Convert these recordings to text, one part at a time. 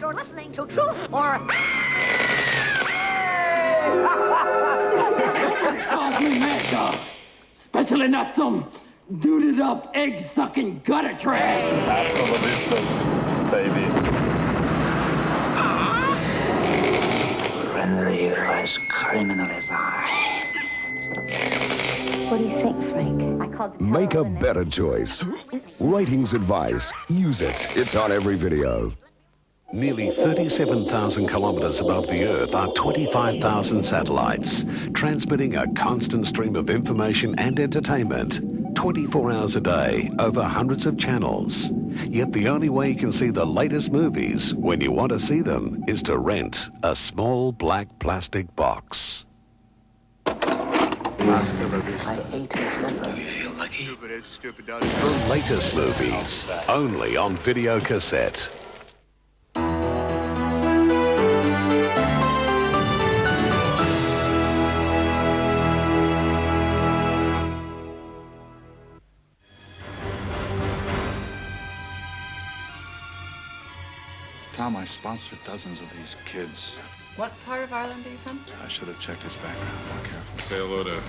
you're listening to Truth or... Calls me mad dog. Especially not some duded up, egg-sucking gutter trash. Hasta la vista, baby. Render you as criminal as I. What do you think, Frank? I called the Make a better choice. Ratings advice. Use it. It's on every video. Nearly 37,000 kilometers above the Earth are 25,000 satellites, transmitting a constant stream of information and entertainment, 24 hours a day, over hundreds of channels. Yet the only way you can see the latest movies when you want to see them is to rent a small black plastic box. I ate his liver. You feel lucky? The latest movies, only on video cassette. Tom, I sponsored dozens of these kids. What part of Ireland are you from? I should have checked his background more carefully. Say hello to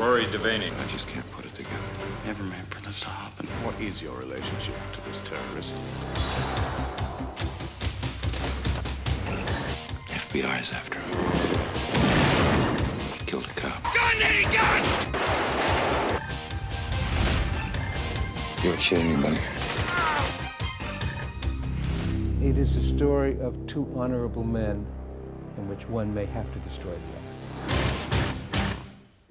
Rory Devaney. I just can't put it together. Never meant for this to happen. What is your relationship to this terrorist? FBI's after him. He killed a cop. Gun, Eddie, gun! You ever shoot anybody? It is a story of two honorable men in which one may have to destroy the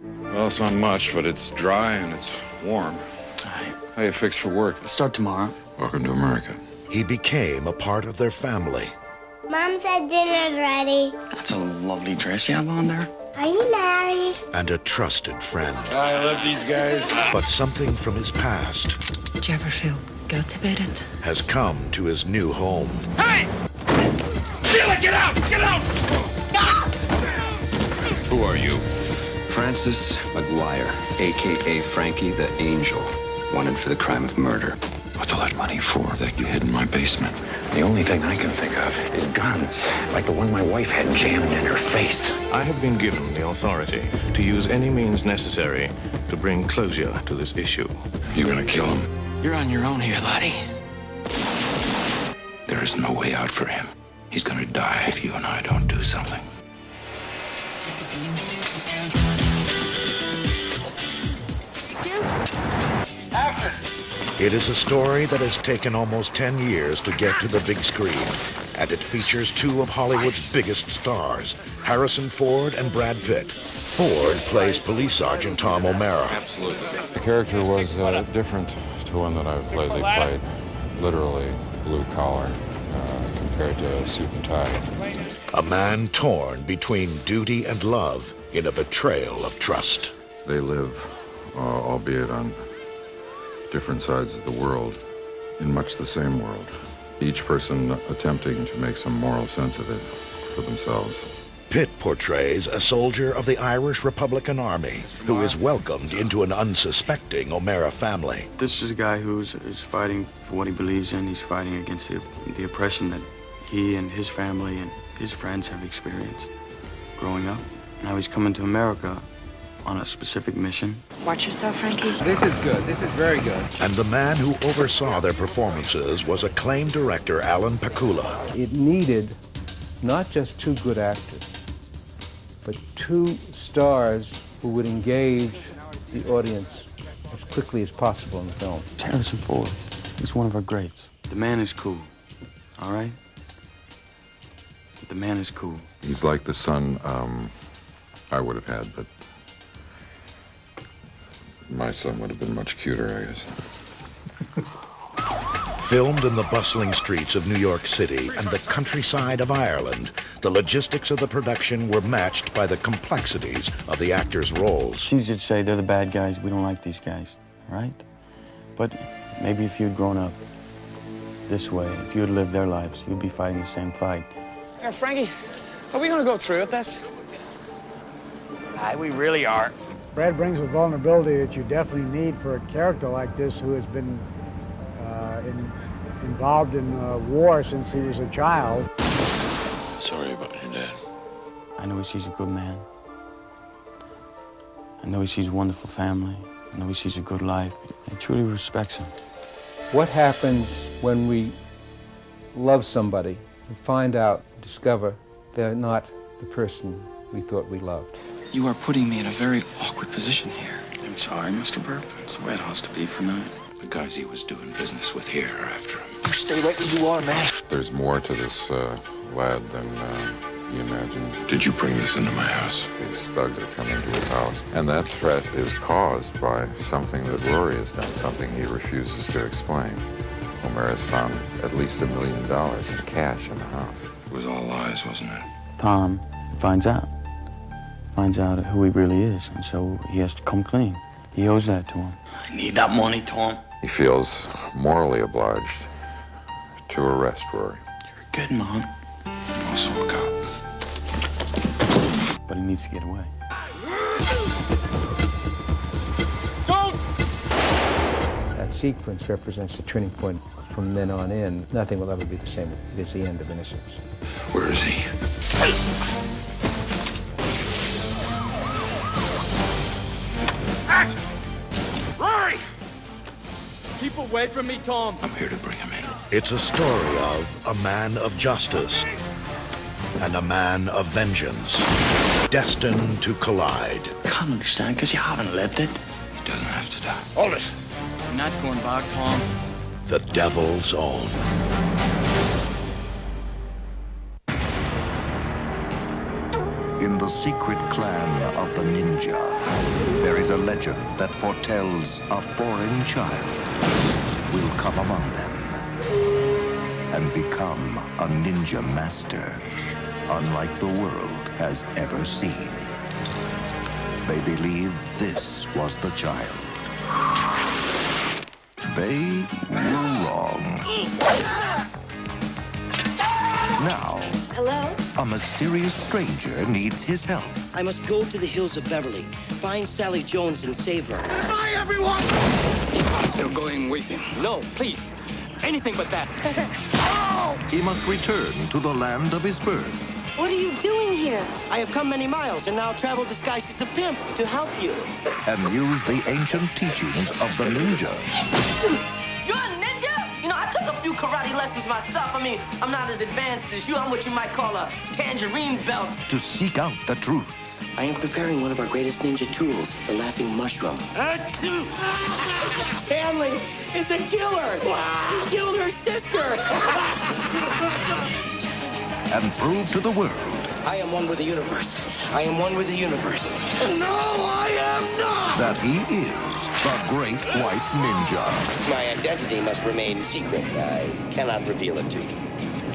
other. Well, it's not much, but it's dry and it's warm. How you fixed for work? Start tomorrow. Welcome to America. He became a part of their family. Mom said dinner's ready. That's a lovely dress you have on there. Are you married? And a trusted friend. I love these guys. But something from his past Did you ever feel guilty about it? has come to his new home. Hey! Sheila, get out! Get out! Who are you? Francis Maguire, a.k.a. Frankie the Angel, wanted for the crime of murder. What's all that money for that you hid in my basement? The only thing I can think of is guns, like the one my wife had jammed in her face. I have been given the authority to use any means necessary to bring closure to this issue. You gonna kill him? You're on your own here, laddie. There is no way out for him. He's gonna die if you and I don't do something. It is a story that has taken almost 10 years to get to the big screen, and it features two of Hollywood's biggest stars, Harrison Ford and Brad Pitt. Ford plays Police Sergeant Tom O'Mara. Absolutely. The character was different to one that I've lately played, literally blue collar compared to suit and tie. A man torn between duty and love in a betrayal of trust. They live, albeit on different sides of the world, in much the same world, each person attempting to make some moral sense of it for themselves. Pitt portrays a soldier of the Irish Republican Army who is welcomed into an unsuspecting O'Mara family. This is a guy who's fighting for what he believes in. He's fighting against the oppression that he and his family and his friends have experienced growing up. Now he's coming to America on a specific mission. Watch yourself, Frankie. This is good. This is very good. And the man who oversaw their performances was acclaimed director Alan Pakula. It needed not just two good actors, but two stars who would engage the audience as quickly as possible in the film. Harrison Ford. He's one of our greats. The man is cool, all right? The man is cool. He's like the son I would have had, but my son would have been much cuter, I guess. Filmed in the bustling streets of New York City and the countryside of Ireland, the logistics of the production were matched by the complexities of the actors' roles. It's easy to say they're the bad guys, we don't like these guys, right? But maybe if you'd grown up this way, if you'd lived their lives, you'd be fighting the same fight. Hey, Frankie, are we gonna go through with this? Aye, we really are. Brad brings a vulnerability that you definitely need for a character like this who has been involved in war since he was a child. Sorry about your dad. I know he sees a good man. I know he sees a wonderful family. I know he sees a good life. He truly respects him. What happens when we love somebody and find out, discover they're not the person we thought we loved? You are putting me in a very awkward position here. I'm sorry, Mr. Burke. It's the way it has to be for now. The guys he was doing business with here are after him. You stay right where you are, man. There's more to this lad than he imagines. Did you bring this into my house? These thugs that come into his house. And that threat is caused by something that Rory has done, something he refuses to explain. Homer has found at least $1 million in cash in the house. It was all lies, wasn't it? Tom finds out who he really is, and so he has to come clean. He owes that to him. I need that money, Tom. He feels morally obliged to arrest Rory. You're a good mom. Also a cop. But he needs to get away. Don't! That sequence represents the turning point. From then on in, nothing will ever be the same. It is the end of innocence. Where is he? Action! Rory! Keep away from me, Tom. I'm here to bring him in. It's a story of a man of justice and a man of vengeance, destined to collide. I can't understand, because you haven't lived it. He doesn't have to die. Hold it! I'm not going back, Tom. The Devil's Own. In the secret clan of the Ninja, there is a legend that foretells a foreign child will come among them and become a ninja master unlike the world has ever seen. They believed this was the child. They were wrong. Now, hello? A mysterious stranger needs his help. I must go to the hills of Beverly, find Sally Jones and save her. Bye, everyone! You're going with him. No, please. Anything but that. He must return to the land of his birth. What are you doing here? I have come many miles and now travel disguised as a pimp to help you. And use the ancient teachings of the ninja. You're a ninja? You know, I took a few karate lessons myself. I mean, I'm not as advanced as you. I'm what you might call a tangerine belt. To seek out the truth. I am preparing one of our greatest ninja tools, the laughing mushroom. Stanley is the killer! He killed her sister! And prove to the world. I am one with the universe. I am one with the universe. No, I am not! That he is the Great White Ninja. My identity must remain secret. I cannot reveal it to you.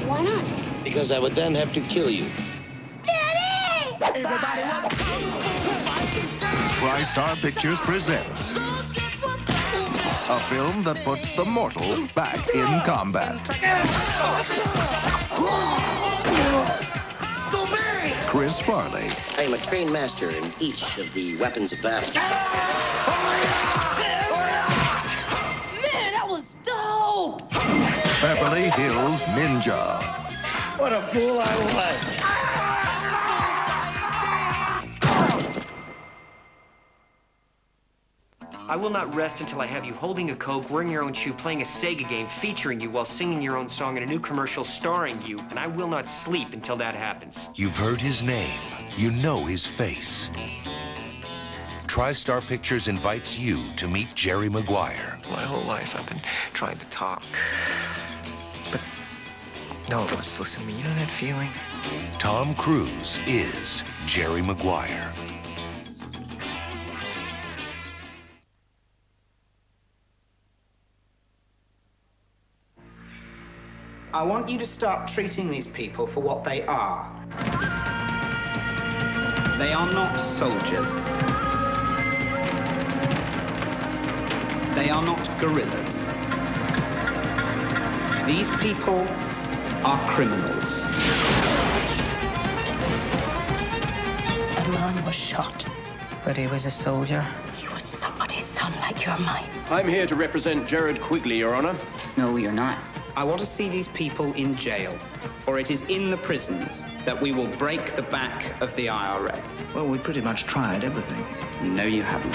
Why not? Because I would then have to kill you. Daddy! Everybody was TriStar Pictures presents a film that puts the mortal back in combat. Chris Farley. I am a trained master in each of the weapons of battle. Man, that was dope! Beverly Hills Ninja. What a fool I was. I will not rest until I have you holding a Coke, wearing your own shoe, playing a Sega game, featuring you while singing your own song in a new commercial starring you, and I will not sleep until that happens. You've heard his name. You know his face. TriStar Pictures invites you to meet Jerry Maguire. My whole life I've been trying to talk, but no one wants to listen to me. You know that feeling? Tom Cruise is Jerry Maguire. I want you to start treating these people for what they are. They are not soldiers. They are not guerrillas. These people are criminals. A man was shot, but he was a soldier. He was somebody's son like you're mine. I'm here to represent Jared Quigley, Your Honor. No, you're not. I want to see these people in jail, for it is in the prisons that we will break the back of the IRA. Well, we pretty much tried everything. No, you haven't.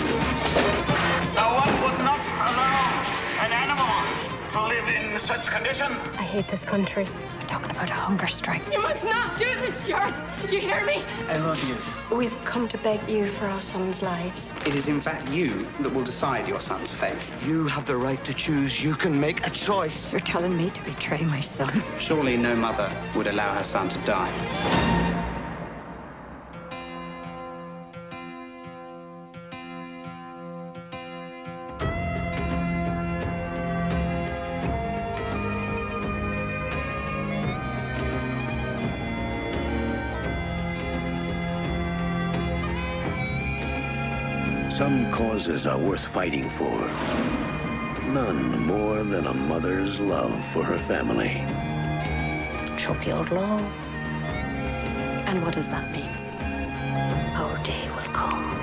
One would not allow an animal to live in such condition. I hate this country. We're talking about a hunger strike. You must not do this, George. You hear me? I love you. We've come to beg you for our sons' lives. It is in fact you that will decide your son's fate. You have the right to choose. You can make a choice. You're telling me to betray my son. Surely no mother would allow her son to die. Some causes are worth fighting for. None more than a mother's love for her family. She'll kill Law. And what does that mean? Our day will come.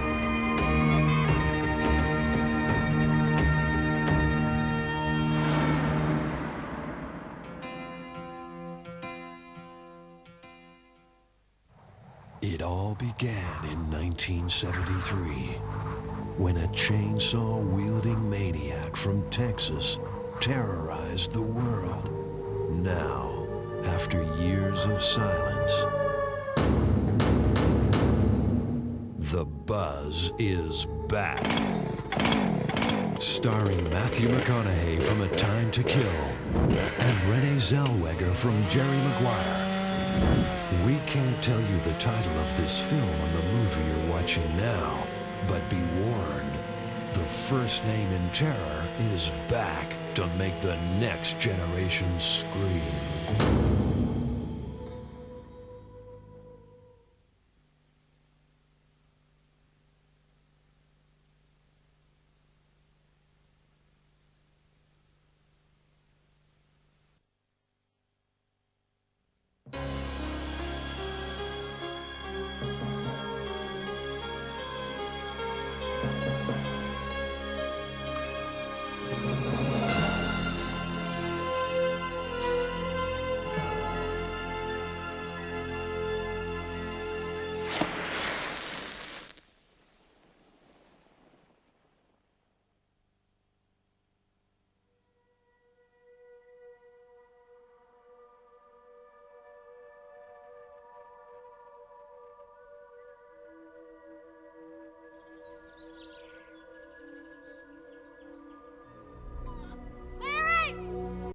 It all began in 1973. When a chainsaw-wielding maniac from Texas terrorized the world. Now, after years of silence, the buzz is back. Starring Matthew McConaughey from A Time to Kill and Renee Zellweger from Jerry Maguire. We can't tell you the title of this film and the movie you're watching now. But be warned, the first name in terror is back to make the next generation scream.